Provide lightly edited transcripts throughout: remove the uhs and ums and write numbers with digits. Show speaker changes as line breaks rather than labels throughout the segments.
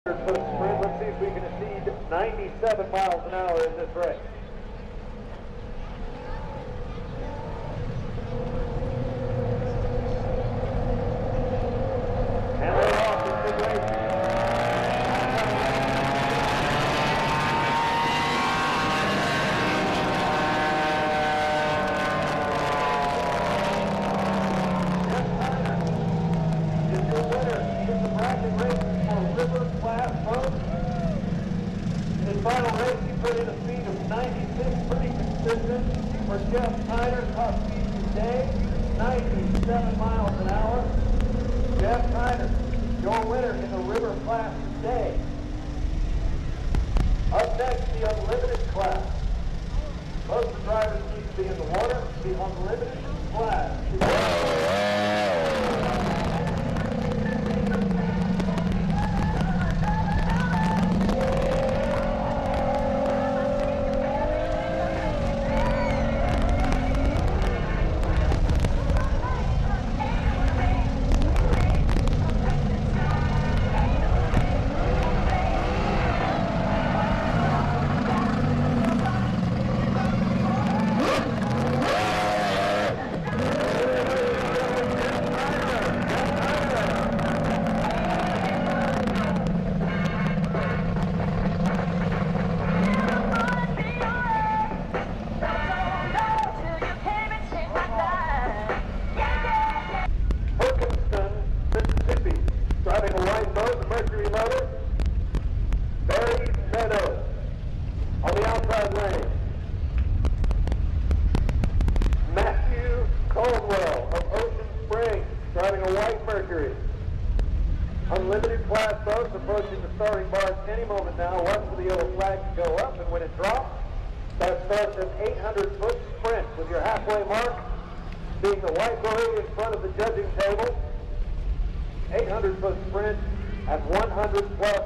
sprint. Let's see if we can exceed 97 miles an hour in this race. And they're off in the race. Final race, he put in a speed of 96, pretty consistent for Jeff Tyner. Top speed today, 97 miles an hour. Jeff Tyner, your winner in the river class today. Up next, the unlimited class. Most of the drivers need to be in the water. The unlimited class. Unlimited class boats approaching the starting bars any moment now. Watch for the yellow flag to go up, and when it drops, that starts an 800-foot sprint with your halfway mark being the white buoy in front of the judging table. 800-foot sprint at 100 plus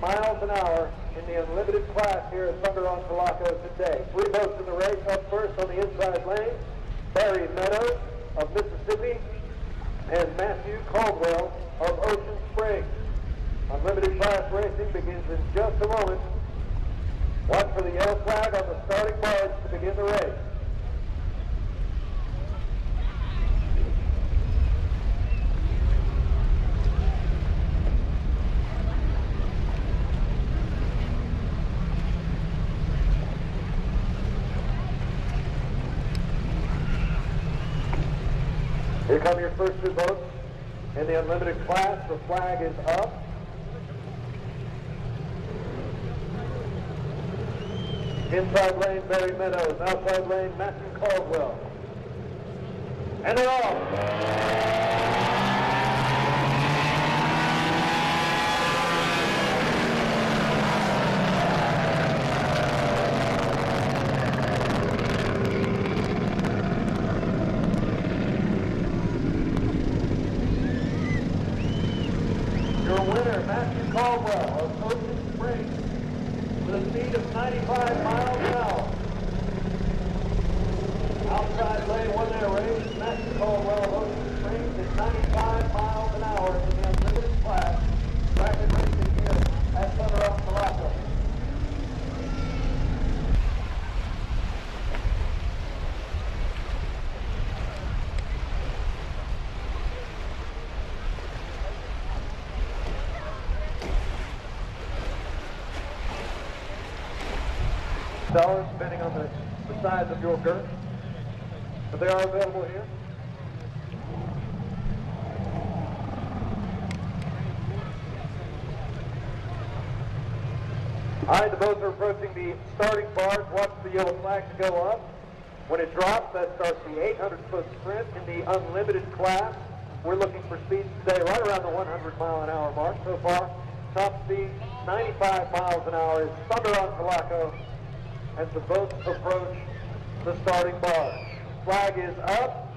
miles an hour in the unlimited class here at Fort Rucker today. 3 boats in the race. Up first on the inside lane, Barry Meadows of Mississippi and Matthew Caldwell of Ocean Springs. Unlimited class racing begins in just a moment. Watch for the yellow flag on the starting bars to begin the race. Here come your first 2 boats. In the unlimited class, the flag is up. Inside lane, Barry Meadows. Outside lane, Matthew Caldwell. And they're off. Your winner, Matthew Caldwell of Ocean Springs, with a speed of 95 miles an hour. Outside lane, won their race. Matthew Caldwell of Ocean Springs is 95 miles an hour in the unlimited class. Bracket racing here at Fort Rucker. $, depending on the size of your girth, but they are available here. All right, the boats are approaching the starting bars. Watch the yellow flag to go up. When it drops, that starts the 800-foot sprint in the unlimited class. We're looking for speeds today right around the 100-mile-an-hour mark so far. Top speed, 95 miles an hour is Fort Rucker as the boats approach the starting bar. Flag is up.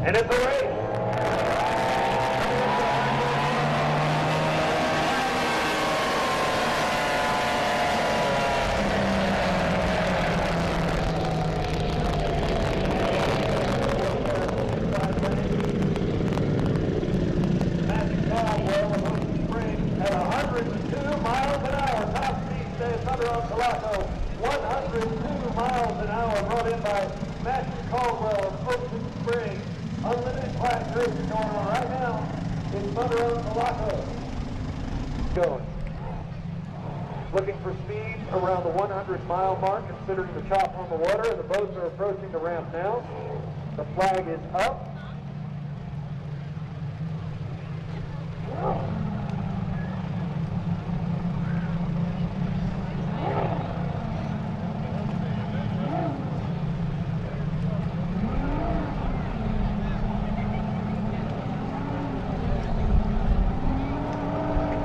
And it's a race. Matthew Caldwell of Ocean Springs. Unlimited class racing going on right now in Fort Rucker. Going. Looking for speed around the 100-mile mark, considering the chop on the water, and the boats are approaching the ramp now. The flag is up.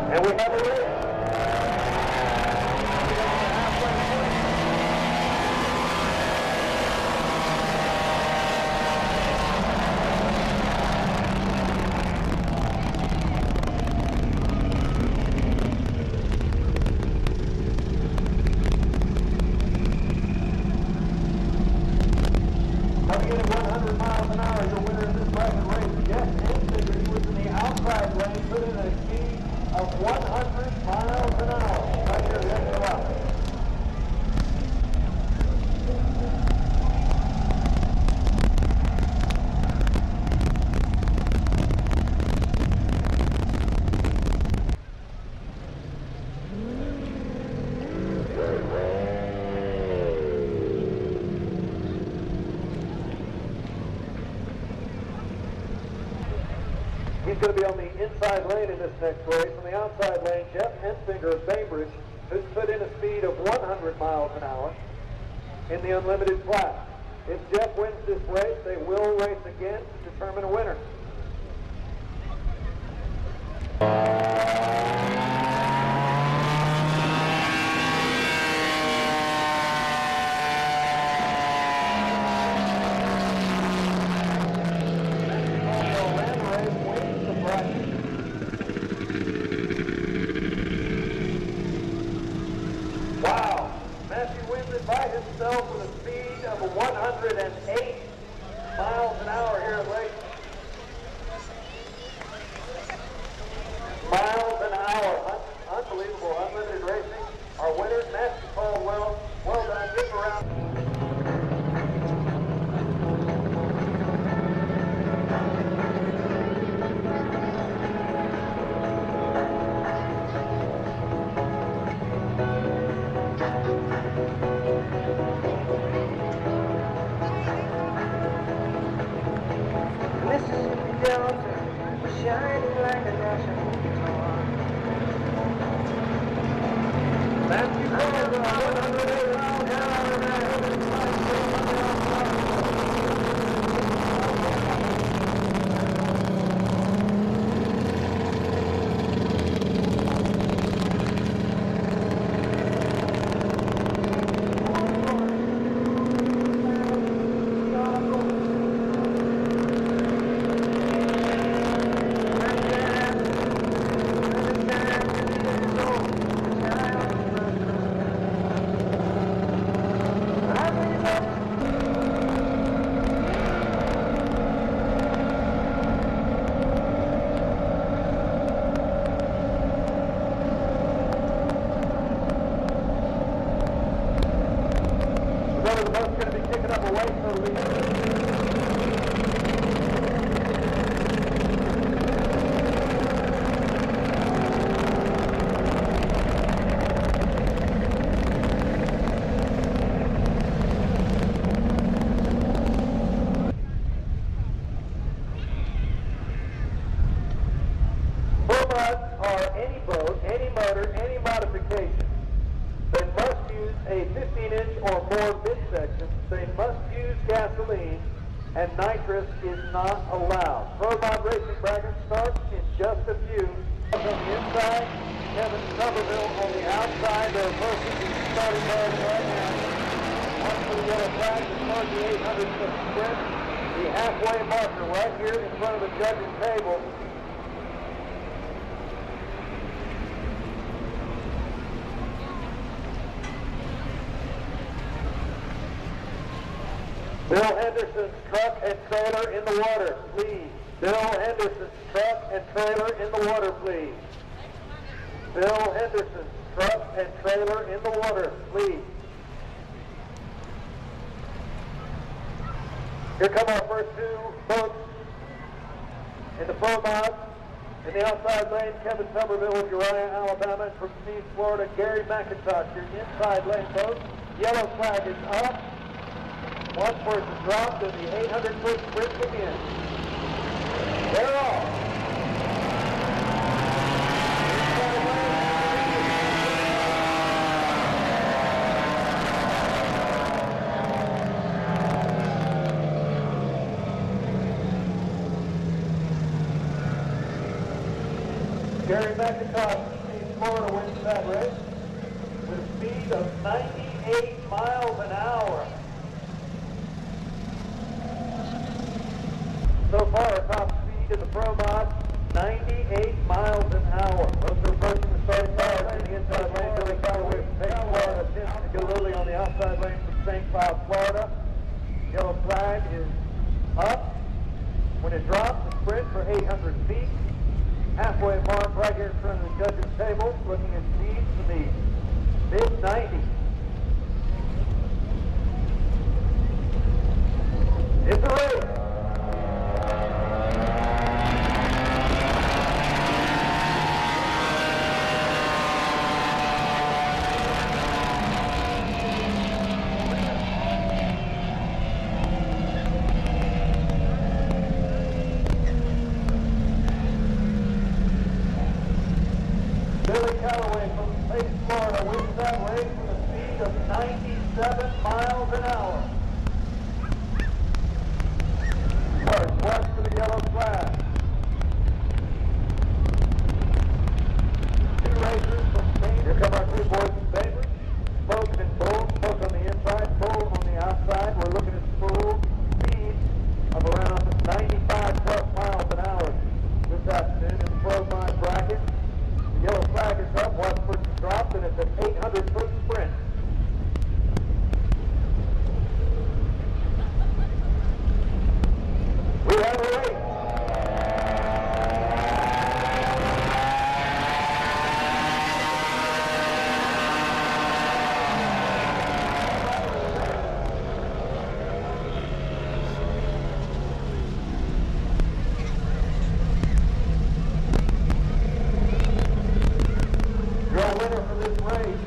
And we have a race. Coming in at 100 miles an hour, your winner in this bracket race, Jeff Hensinger. He was in the outside lane, put in a speed of 100 miles an hour. Right here, Lake Tholocco. He's going to be on the inside lane in this next race. On the outside lane, Jeff Hensinger of Bainbridge, who's put in a speed of 100 miles an hour in the unlimited class. If Jeff wins this race, they will race again to determine a winner. Wow, Matthew wins it by himself with a speed of 108 miles an hour here at Lake. Miles an hour, unbelievable, unlimited racing. Our winner, Matthew Caldwell. Well done, give him a round.
Shining like a national star.
Matthew Caldwell, 108 miles an the boat's going to be kicking up away from the lead. Robots are any boat, any motor, any modification. They must use a 15-inch or more midsection. They must use gasoline, and nitrous is not allowed. Robot racing bracket starts in just a few. On the inside, Kevin Somerville on the outside. They're approaching the starting line right now. One for the yellow flag to start the 800-foot sprint. The halfway marker right here in front of the judges' table. Bill Henderson's truck and trailer in the water, please. Bill Henderson's truck and trailer in the water, please. Bill Henderson's truck and trailer in the water, please. Here come our first two boats in the pro mod. In the outside lane, Kevin Somerville of Uriah, Alabama, and from Steve, Florida, Gary McIntosh. Your inside lane boat. Yellow flag is up. One person dropped, and the 800-foot sprint begins. They're off. Gary McIntosh from Steve, Florida wins that race with a speed of 98 miles an hour. So far, our top speed in the pro mod, 98 miles an hour. Those are approaching the starting cars in the inside lane. Billy Callaway from Page, Florida, Tim Galuli on the outside lane from St. Cloud, Florida. Yellow flag is up. When it drops, a sprint for 800 feet. Halfway mark right here in front of the judges' table, looking at speeds to the mid-90s. It's a race. Billy Callaway from Lake Florida wins that race with a speed of 97 miles an hour. Cars west for the yellow flag. Two racers from Spain. Here come our two boys from Bainbridge. Spoke and Bull. Spoke on the inside, Bull on the outside. We're looking at full speed of around 95 plus miles an hour this afternoon in the pro mod bracket. The yellow flag is up, one person dropped, and it's an 800-foot sprint. We have a race. Your winner for this race,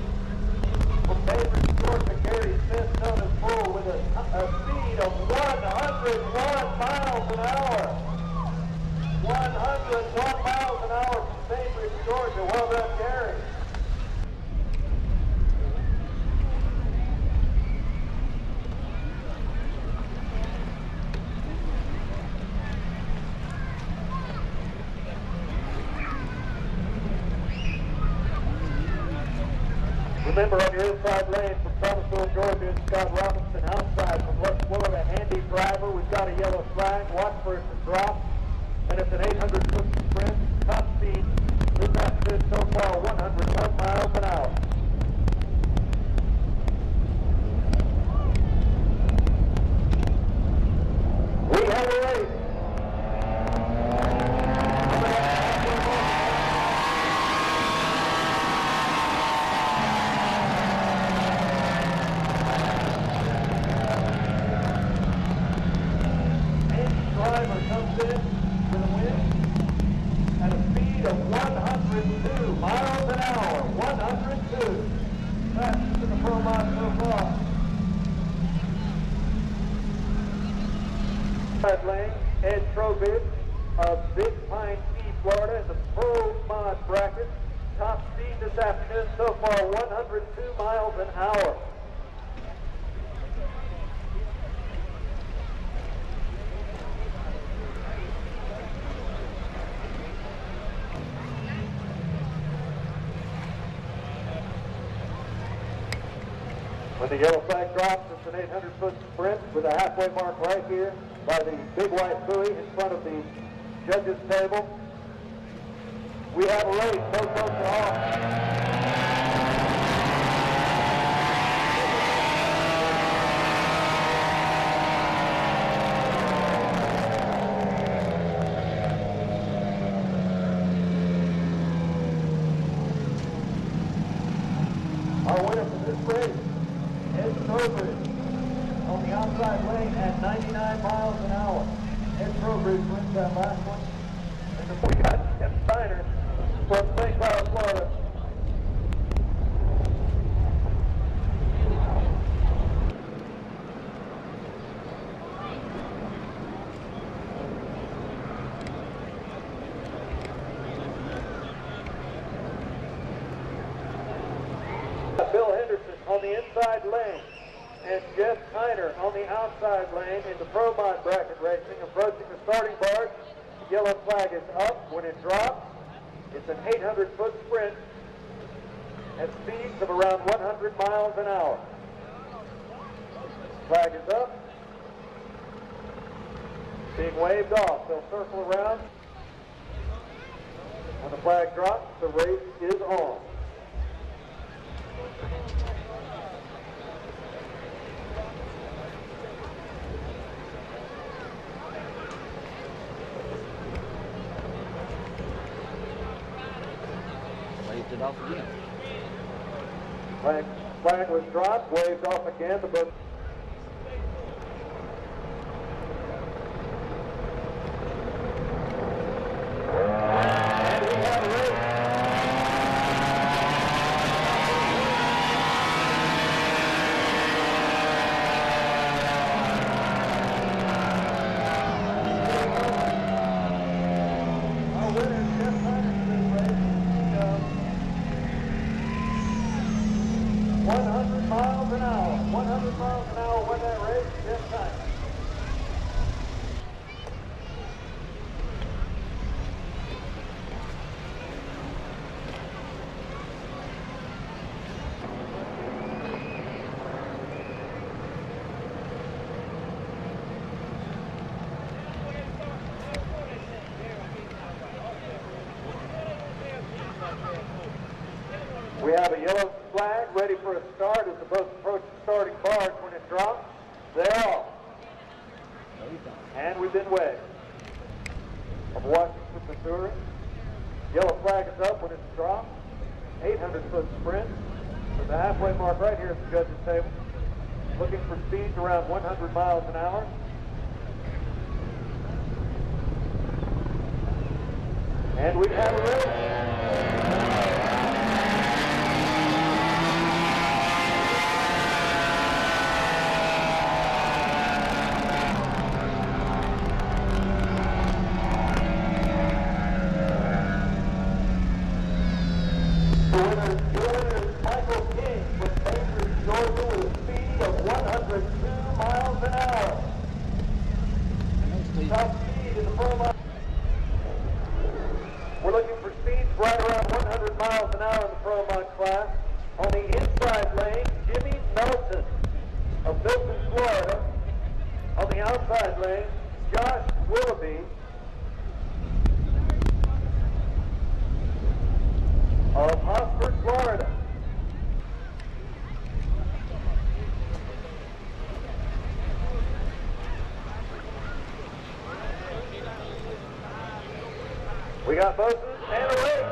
from Bainbridge, Georgia, Gary Smith, known as Bull, with a speed of 101 miles an hour. 101 miles an hour from Bainbridge, Georgia. Well done, Gary. Remember, on your inside lane from Thomasville, Georgia, it's Scott Robinson. Outside from West Florida, Andy Driver. We've got a yellow flag. One person dropped. And it's an 800-foot sprint. Top speed this afternoon so far, 101 miles an hour. We have a race. Driver comes in with a win at a speed of 102 miles an hour. 102. Fastest in the pro mod so far. Third lane, Ed Trowbridge of Big Pine Key, Florida, in the pro mod bracket. Top speed this afternoon so far, 102 miles an hour. When the yellow flag drops, it's an 800-foot sprint with a halfway mark right here by the big white buoy in front of the judges' table. We have a race. Both boats are off. Our winner for this race, Ed Trowbridge, on the outside lane at 99 miles that last one. And we got Tim Steiner from St. Cloud, Florida. Bill Henderson on the inside lane and Jeff Tyner on the outside lane in the Pro Mod bracket racing, approaching the starting bars. The yellow flag is up. When it drops, it's an 800-foot sprint at speeds of around 100 miles an hour. Flag is up, being waved off. They'll circle around. When the flag drops, the race is on.
Waved it off again.
Flag was dropped, waved off again. The boat. And we have a race. Our winner, Jeff Hunter, this race. 100 miles an hour. 100 miles an hour won that race, Jeff Tyner. We have a yellow flag ready for a start as the boats approach the starting bars. When it drops, they're off. And we've been waved. Of Washington, Missouri. Yellow flag is up when it's dropped. 800-foot sprint. At the halfway mark right here at the judges' table. Looking for speeds around 100 miles an hour. And we have a race. Top speed in the Pro Mod. We're looking for speeds right around 100 miles an hour in the Pro Mod class. On the inside lane, Jimmy Melton of Milton, Florida. On the outside lane, Josh Willoughby of Oxford, Florida. We got buses and a race.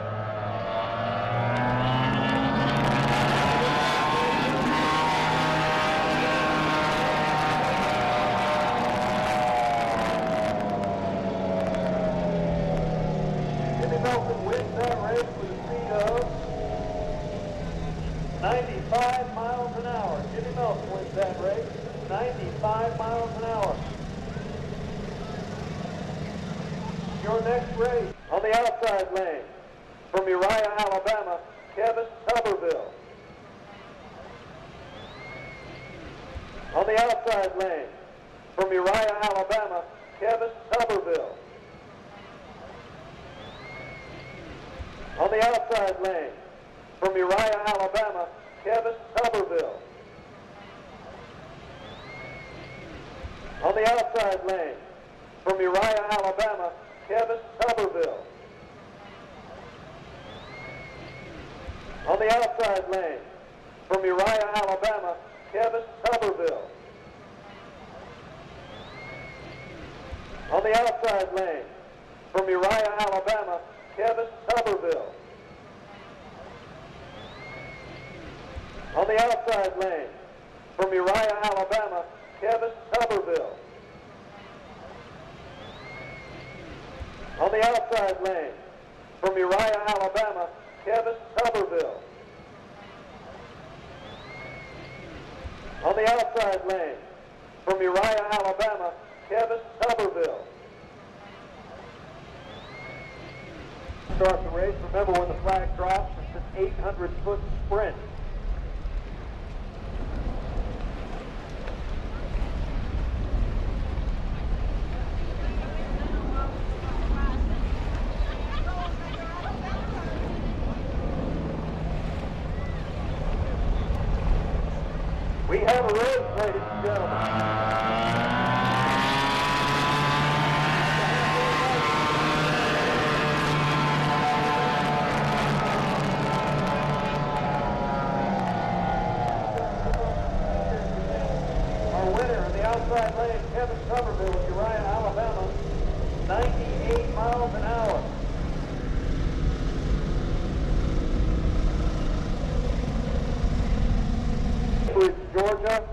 Jimmy Melton wins that race with a speed of 95 miles an hour. Jimmy Melton wins that race, 95 miles an hour. Your next race. On the outside lane, from Uriah, Alabama, Kevin Tuberville. On the outside lane, from Uriah, Alabama, Kevin Tuberville. On the outside lane, from Uriah, Alabama, Kevin Tuberville. On the outside lane, from Uriah, Alabama, Kevin Tuberville. On the outside lane, from Uriah, Alabama, Kevin Tuberville. On the outside lane, from Uriah, Alabama, Kevin Tuberville. On the outside lane, from Uriah, Alabama, Kevin Tuberville. the outside lane, from Uriah, Alabama, Kevin Tuberville. On the outside lane, from Uriah, Alabama, Kevin Tuberville. Start the race. Remember, when the flag drops, it's an 800-foot sprint. We have a race, ladies and gentlemen. Our winner in the outside lane, Kevin Tuberville of Uriah, Alabama, 98 miles an hour. Georgia,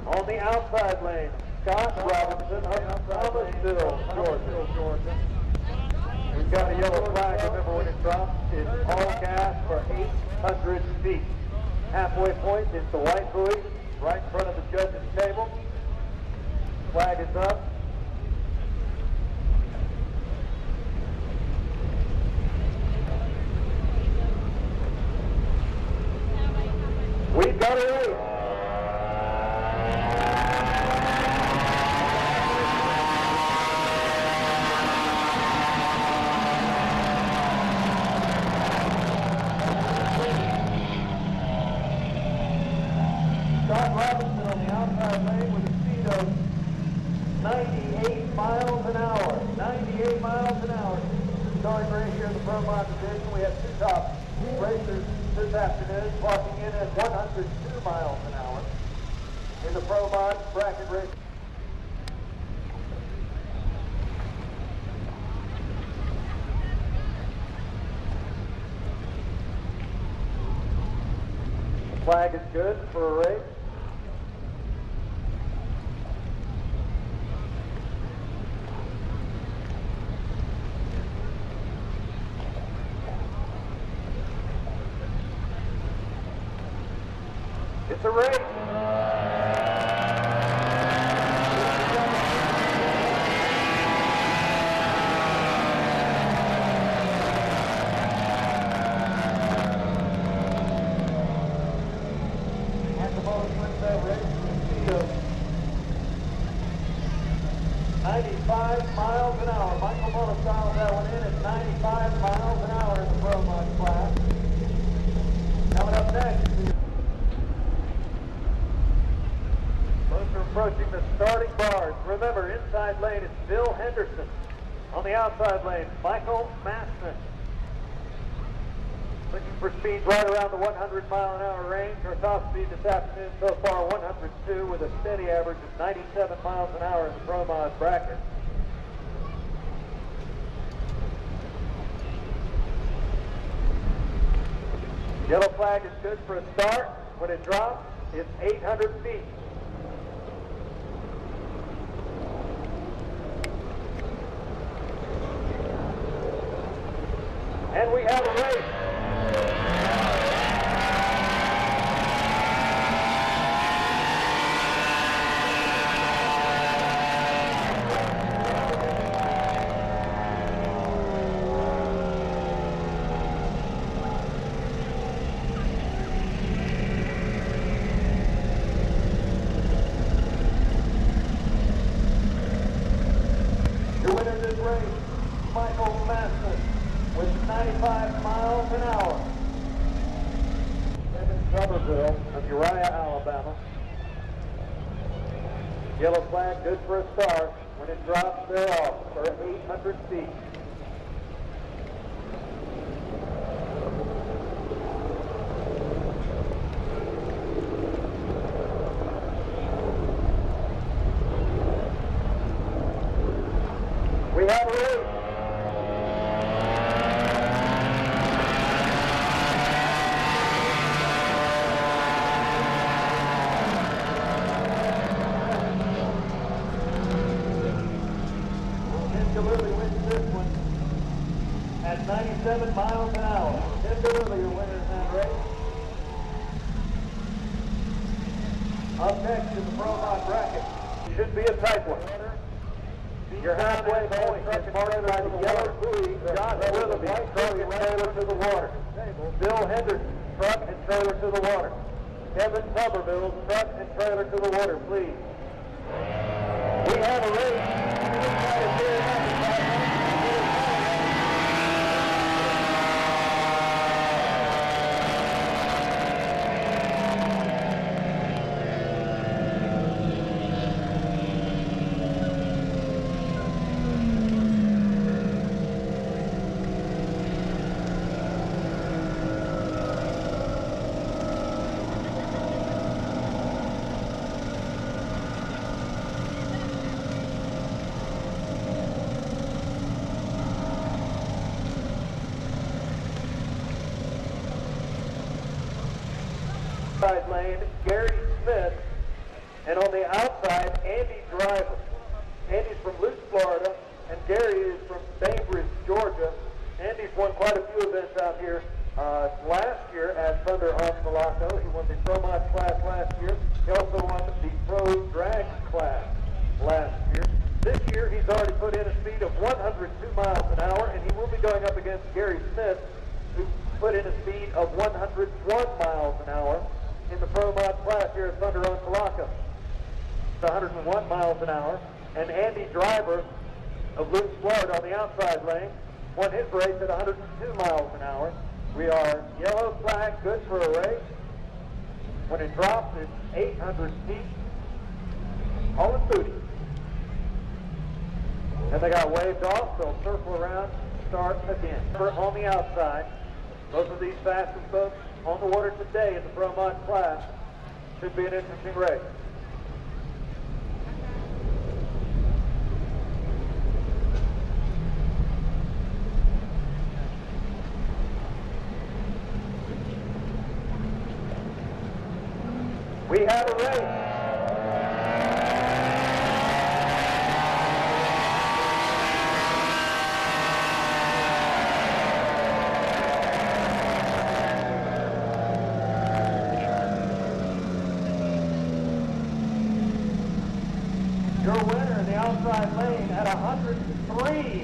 on the outside lane, Scott Robinson of Thomasville, Georgia. We've got a yellow flag. Remember, when it drops, it's all gas for 800 feet. Halfway point is the white buoy right in front of the judge's table. Flag is up. We've got a race. Scott Robinson on the outside lane with a speed of 98 miles an hour. 98 miles an hour. Starting race here in the Pro Mod division. We have two top racers this afternoon clocking in at 102 miles an hour in the Pro Mod bracket race. The flag is good for a race. It's a race. And the most wins that race with a speed of 95 miles an hour. Michael Mullis dialed that one in at 95 miles an hour in the Pro Mod class. Coming up next. We're approaching the starting bars. Remember, inside lane is Bill Henderson. On the outside lane, Michael Masson. Looking for speeds right around the 100-mile-an-hour range. Our top speed this afternoon so far, 102, with a steady average of 97 miles an hour in the Pro Mod bracket. Yellow flag is good for a start. When it drops, it's 800 feet. And we have a race. Your winner of this race, Michael Masson, with 95 miles an hour. Kevin Tuberville of Uriah, Alabama. Yellow flag good for a start. When it drops, they're off for 800 feet. We have a race. Absolutely wins this one. at 97 miles an hour. Tim Dillon, your winner in that race. Up next is the Pro Mod bracket. Should be a tight one. Your halfway point is marked by the yellow buoy. Josh Willoughby, truck and trailer to the water. Bill Henderson, truck and trailer to the water. Kevin Tuberville, truck and trailer to the water, please. We have a race. Inside lane, Gary Smith, and on the outside, Andy Driver. Andy's from Luce, Florida, and Gary is from Bainbridge, Georgia. Andy's won quite a few events out here last year at Thunder on Tholocco. He won the Pro Mod class last year. He also won the Pro Drag class last year. This year, he's already put in a speed of 102 miles an hour, and he will be going up against Gary Smith, who put in a speed of 101 miles an hour in the Pro Mod class here at Thunder on Tholocco. It's 101 miles an hour. And Andy Driver of Luce, Florida, on the outside lane, won his race at 102 miles an hour. We are yellow flag, good for a race. When it drops, it's 800 feet. All in booty. And they got waved off, so circle around, start again. On the outside, both of these fastest boats on the water today in the Pro Mod class. Should be an interesting race. We have a race. Your winner in the outside lane at 103